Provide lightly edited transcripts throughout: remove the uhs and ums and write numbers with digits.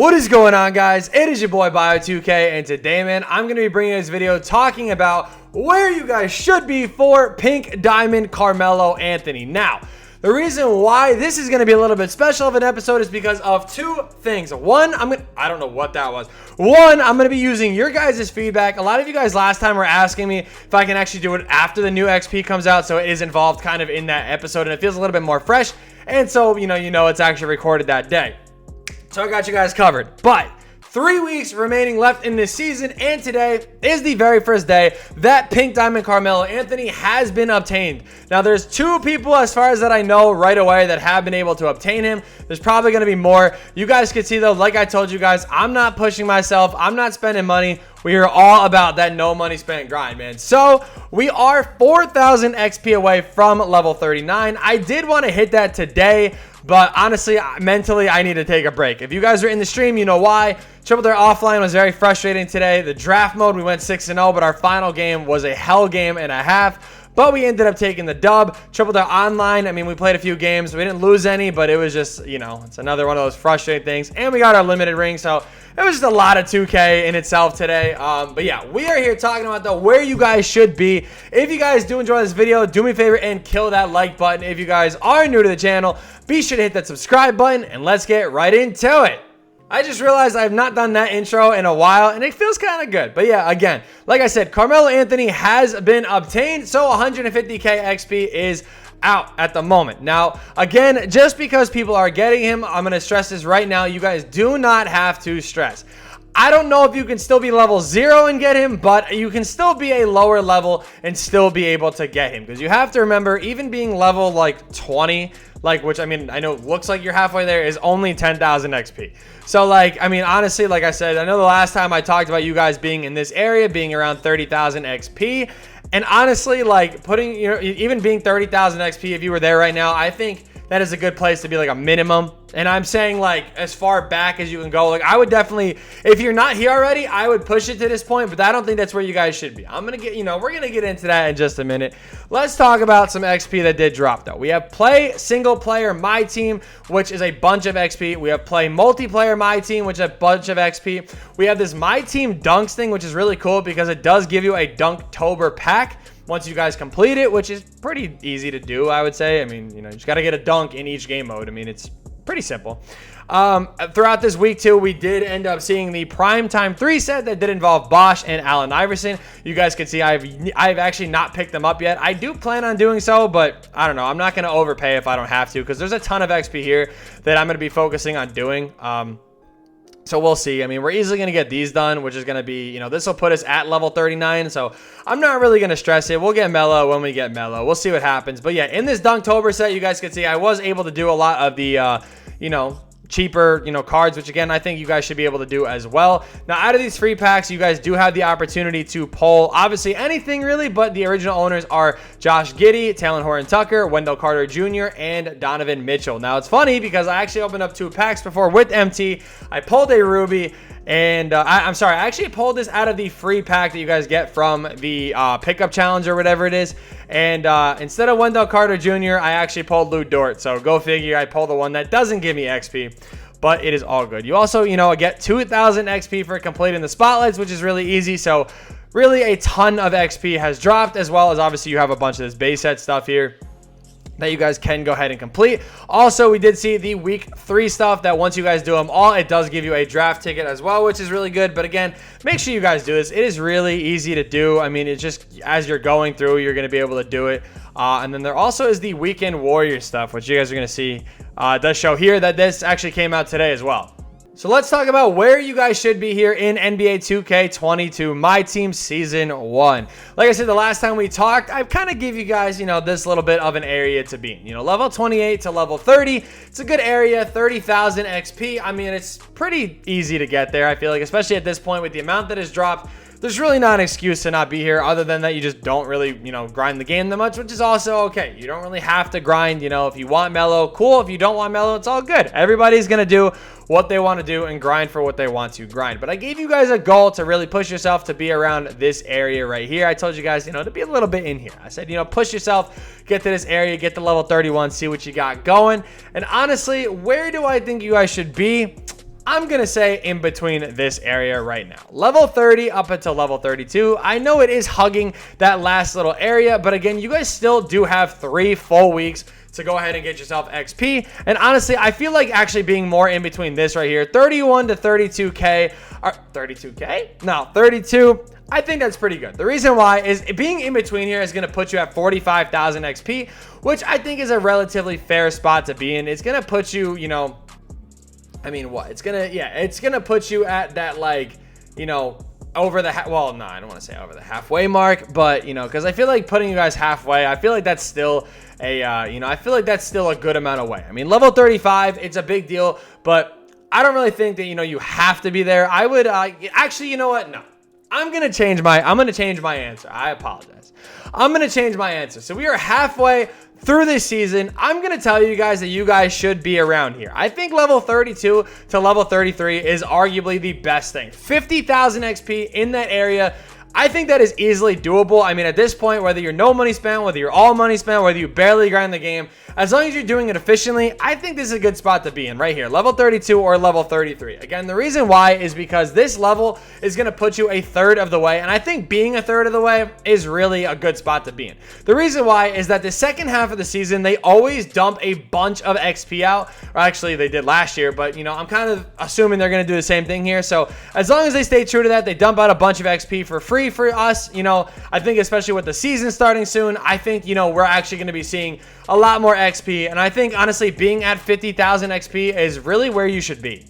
What is going on, guys? It is your boy Bio2k, and today, man, I'm going to be bringing this video talking about where you guys should be for Pink Diamond Carmelo Anthony. Now, the reason why this is going to be a little bit special of an episode is because of two things. One, I don't know what that was. One, I'm going to be using your guys' feedback. A lot of you guys last time were asking me if I can actually do it after the new XP comes out, so it is involved kind of in that episode, and it feels a little bit more fresh, and so, you know, it's actually recorded that day. So I got you guys covered. But 3 weeks remaining left in this season, and today is the very first day that Pink Diamond Carmelo Anthony has been obtained. Now, there's two people, as far as that I know right away, that have been able to obtain him. There's probably going to be more. You guys can see, though, like I told you guys, I'm not pushing myself. I'm not spending money. We are all about that no money spent grind, man. So we are 4,000 XP away from level 39. I did want to hit that today, but honestly, mentally, I need to take a break. If you guys are in the stream, you know why. Triple Dare Offline was very frustrating today. The draft mode, we went 6-0, but our final game was a hell game and a half. But we ended up taking the dub. Triple Dare Online, I mean, we played a few games. We didn't lose any, but it was just, you know, it's another one of those frustrating things. And we got our limited ring, so it was just a lot of 2K in itself today. But yeah, we are here talking about, though, where you guys should be. If you guys do enjoy this video, do me a favor and kill that like button. If you guys are new to the channel, be sure to hit that subscribe button, and let's get right into it. I just realized I have not done that intro in a while, and it feels kind of good. But yeah, again, like I said, Carmelo Anthony has been obtained, so 150k XP is out at the moment. Now, again, just because people are getting him, I'm going to stress this right now. You guys do not have to stress. I don't know if you can still be level 0 and get him, but you can still be a lower level and still be able to get him. Because you have to remember, even being level like 20, like, which, I mean, I know looks like you're halfway there, is only 10,000 XP. So, like, I mean, honestly, like I said, I know the last time I talked about you guys being in this area, being around 30,000 XP. And honestly, like, putting, you know, even being 30,000 XP, if you were there right now, I think that is a good place to be, like, a minimum. And I'm saying, like, as far back as you can go. Like, I would definitely, if you're not here already, I would push it to this point, but I don't think that's where you guys should be. I'm going to get, you know, we're going to get into that in just a minute. Let's talk about some XP that did drop, though. We have play single player my team, which is a bunch of XP. We have play multiplayer my team, which is a bunch of XP. We have this my team dunks thing, which is really cool because it does give you a Dunktober pack once you guys complete it, which is pretty easy to do, I would say. I mean, you know, you just got to get a dunk in each game mode. I mean, it's pretty simple. Throughout this week, too, we did end up seeing the Primetime 3 set that did involve Bosch and Allen Iverson. You guys can see I've actually not picked them up yet. I do plan on doing so, but I don't know. I'm not going to overpay if I don't have to, because there's a ton of XP here that I'm going to be focusing on doing. So we'll see. I mean, we're easily going to get these done, which is going to be, you know, this will put us at level 39. So I'm not really going to stress it. We'll get Melo when we get Melo. We'll see what happens. But yeah, in this Dunktober set, you guys can see I was able to do a lot of the, you know, cheaper, you know, cards, which again, I think you guys should be able to do as well. Now, out of these free packs, you guys do have the opportunity to pull obviously anything really, but the original owners are Josh Giddey, Talon Horton-Tucker, Wendell Carter Jr., and Donovan Mitchell. Now, it's funny because I actually opened up 2 packs before with MT. I pulled a Ruby, and I'm sorry, I actually pulled this out of the free pack that you guys get from the pickup challenge or whatever it is. And instead of Wendell Carter Jr., I actually pulled Lou Dort. So go figure, I pulled the one that doesn't give me XP, but it is all good. You also, you know, get 2,000 XP for completing the spotlights, which is really easy. So really a ton of XP has dropped, as well as obviously you have a bunch of this base set stuff here that you guys can go ahead and complete. Also, we did see the week 3 stuff that once you guys do them all, it does give you a draft ticket as well, which is really good. But again, make sure you guys do this. It is really easy to do. I mean, it's just as you're going through, you're going to be able to do it. And then there also is the Weekend Warrior stuff, which you guys are going to see. It does show here that this actually came out today as well. So let's talk about where you guys should be here in NBA 2K22 My Team Season 1. Like I said, the last time we talked, I kind of gave you guys, you know, this little bit of an area to be in. You know, level 28 to level 30. It's a good area, 30,000 XP. I mean, it's pretty easy to get there, I feel like, especially at this point with the amount that has dropped. There's really not an excuse to not be here, other than that you just don't really, you know, grind the game that much, which is also okay. You don't really have to grind. You know, if you want Melo, cool. If you don't want Melo, it's all good. Everybody's going to do what they want to do and grind for what they want to grind. But I gave you guys a goal to really push yourself to be around this area right here. I told you guys, you know, to be a little bit in here. I said, you know, push yourself, get to this area, get to level 31, see what you got going. And honestly, where do I think you guys should be? I'm going to say in between this area right now. Level 30 up until level 32. I know it is hugging that last little area, but again, you guys still do have 3 full weeks to go ahead and get yourself XP. And honestly, I feel like actually being more in between this right here, 31 to 32K, or 32K? No, 32. I think that's pretty good. The reason why is being in between here is going to put you at 45,000 XP, which I think is a relatively fair spot to be in. It's going to put you, you know, I mean, what? It's going to, yeah, it's going to put you at that, like, you know, over the, well, no, I don't want to say over the halfway mark, but, you know, because I feel like putting you guys halfway, I feel like that's still a, you know, I feel like that's still a good amount away. I mean, level 35, it's a big deal, but I don't really think that, you know, you have to be there. I would, actually, you know what? No. I'm going to change my answer. I apologize. I'm going to change my answer. So we are halfway through this season. I'm going to tell you guys that you guys should be around here. I think level 32 to level 33 is arguably the best thing. 50,000 XP in that area. I think that is easily doable. I mean, at this point, whether you're no money spent, whether you're all money spent, whether you barely grind the game, as long as you're doing it efficiently, I think this is a good spot to be in right here, level 32 or level 33. Again, the reason why is because this level is going to put you a third of the way, and I think being a third of the way is really a good spot to be in. The reason why is that the second half of the season, they always dump a bunch of XP out, or actually they did last year, but you know, I'm kind of assuming they're going to do the same thing here. So as long as they stay true to that, they dump out a bunch of XP for free for us. You know, I think especially with the season starting soon, I think, you know, we're actually going to be seeing a lot more XP, and I think honestly being at 50,000 XP is really where you should be.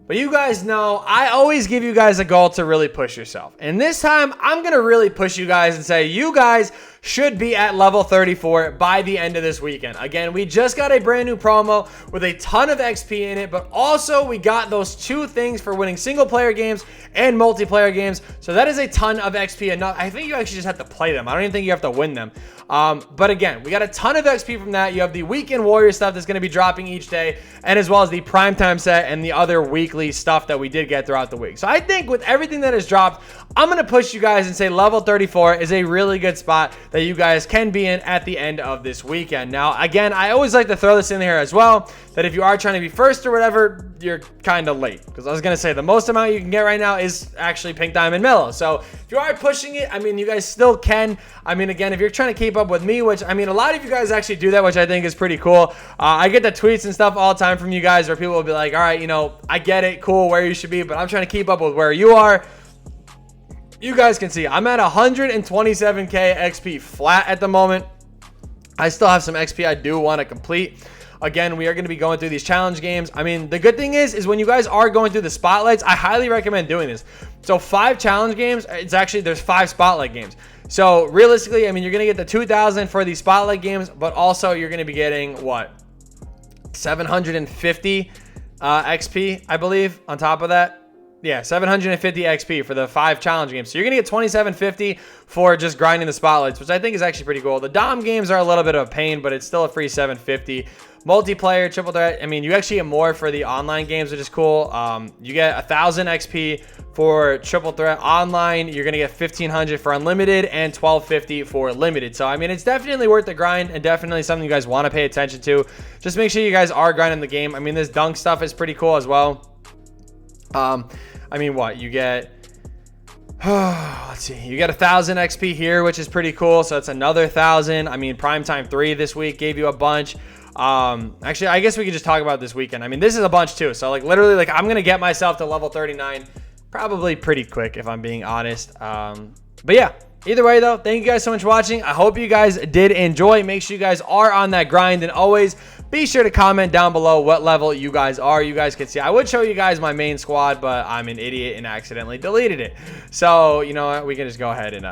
But you guys know I always give you guys a goal to really push yourself, and this time I'm gonna really push you guys and say you guys should be at level 34 by the end of this weekend. Again, we just got a brand new promo with a ton of XP in it, but also we got those 2 things for winning single player games and multiplayer games. So that is a ton of XP. And I think you actually just have to play them. I don't even think you have to win them. But again, we got a ton of XP from that. You have the weekend warrior stuff that's going to be dropping each day, and as well as the primetime set and the other weekly stuff that we did get throughout the week. So I think with everything that is dropped, I'm going to push you guys and say level 34 is a really good spot that you guys can be in at the end of this weekend. Now, again, I always like to throw this in here as well, that if you are trying to be first or whatever, you're kind of late. Because I was going to say the most amount you can get right now is actually Pink Diamond Mellow. So if you are pushing it, I mean, you guys still can. I mean, again, if you're trying to keep up with me, which, I mean, a lot of you guys actually do that, which I think is pretty cool. I get the tweets and stuff all the time from you guys where people will be like, all right, you know, I get it, cool, where you should be, but I'm trying to keep up with where you are. You guys can see I'm at 127k XP flat at the moment. I still have some XP I do want to complete. Again, we are going to be going through these challenge games. I mean, the good thing is when you guys are going through the spotlights, I highly recommend doing this. So 5 challenge games, it's actually, there's 5 spotlight games. So realistically, I mean, you're going to get the 2,000 for these spotlight games, but also you're going to be getting what? 750 XP, I believe, on top of that. Yeah, 750 XP for the 5 challenge games. So you're going to get 2750 for just grinding the spotlights, which I think is actually pretty cool. The Dom games are a little bit of a pain, but it's still a free 750. Multiplayer, triple threat, I mean, you actually get more for the online games, which is cool. You get 1,000 XP for triple threat online. You're going to get 1,500 for unlimited and 1,250 for limited. So, I mean, it's definitely worth the grind and definitely something you guys want to pay attention to. Just make sure you guys are grinding the game. I mean, this dunk stuff is pretty cool as well. I mean, what you get, let's see, you get 1,000 XP here, which is pretty cool. So it's another 1,000. I mean, primetime 3 this week gave you a bunch. Actually, I guess we could just talk about this weekend. I mean, this is a bunch too. So like literally, like I'm going to get myself to level 39 probably pretty quick if I'm being honest. But yeah, either way though, thank you guys so much for watching. I hope you guys did enjoy. Make sure you guys are on that grind, and always be sure to comment down below what level you guys are. You guys can see I would show you guys my main squad, but I'm an idiot and accidentally deleted it. So you know what, we can just go ahead and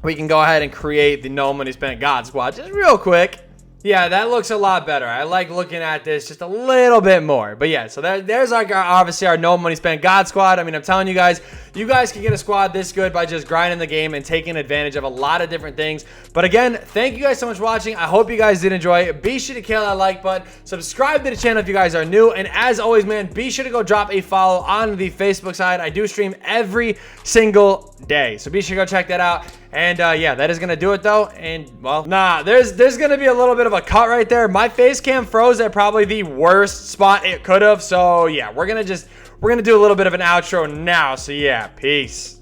we can go ahead and create the no money spent God squad just real quick. Yeah, that looks a lot better. I like looking at this just a little bit more. But yeah, so there's like obviously our no money spent God squad. I mean, I'm telling you guys can get a squad this good by just grinding the game and taking advantage of a lot of different things. But again, thank you guys so much for watching. I hope you guys did enjoy. Be sure to kill that like button. Subscribe to the channel if you guys are new. And as always, man, be sure to go drop a follow on the Facebook side. I do stream every single day, so be sure to go check that out. And yeah, that is gonna do it though. And well, nah, there's gonna be a little bit of a cut right there. My face cam froze at probably the worst spot it could have. So yeah, we're gonna do a little bit of an outro now. So yeah, peace.